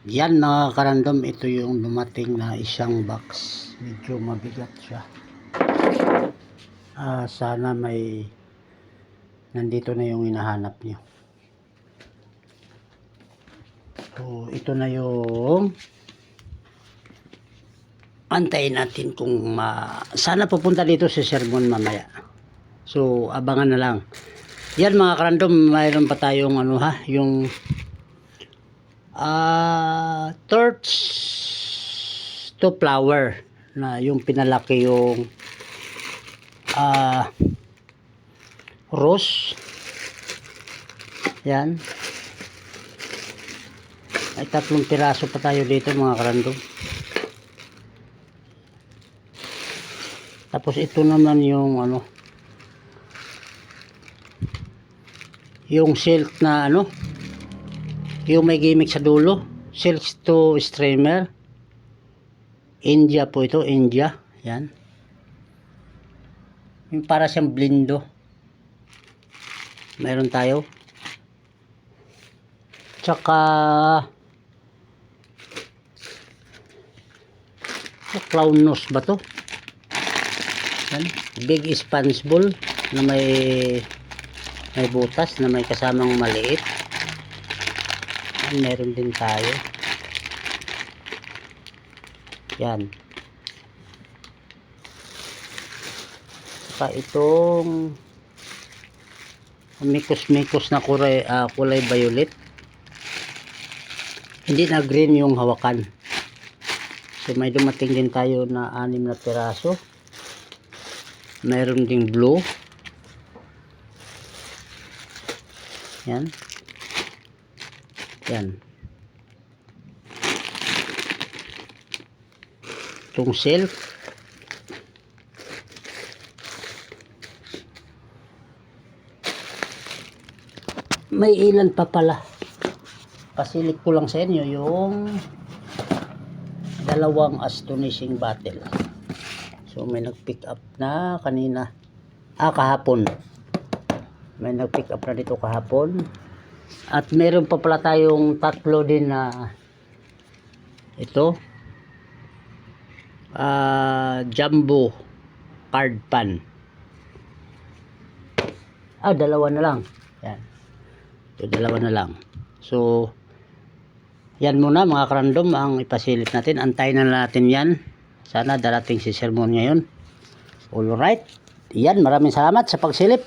Yan mga karandom, ito yung dumating na isang box. Medyo mabigat siya. Sana may nandito na yung hinahanap nyo. So ito na yung antayin natin kung sana pupunta dito si sermon mamaya. So abangan na lang. Yan mga karandom, mayroon pa tayong yung torch to flower na yung pinalaki yung rose. Yan, ay 3 piraso pa tayo dito mga karandom. Tapos ito naman yung yung silk na yung may gimmick sa dulo, silk to streamer. India po ito, India. Yan, yung para siyang blindo. Meron tayo. Tsaka clown nose ba to? Yan, big sponge ball na may butas na may kasamang maliit. Yan, meron din tayo. Yan. Saka itong mikos na kulay violet. Hindi na green yung hawakan. So may dumating din tayo na 6 na piraso. Meron ding blue. Yan. Yan. Itong silk. May ilan pa pala. Pasilip ko lang sa inyo yung 2 astonishing bottle. So may nag-pick up na kanina. Kahapon. May nag-pick up na dito kahapon. At meron pa pala tayong 3 din na ito. Jumbo card pan. 2 na lang. Yan. So 2 na lang. So yan muna mga karandom ang ipasilip natin. Antayin na natin yan. Sana darating si sermon ngayon. Alright. Yan, maraming salamat sa pagsilip.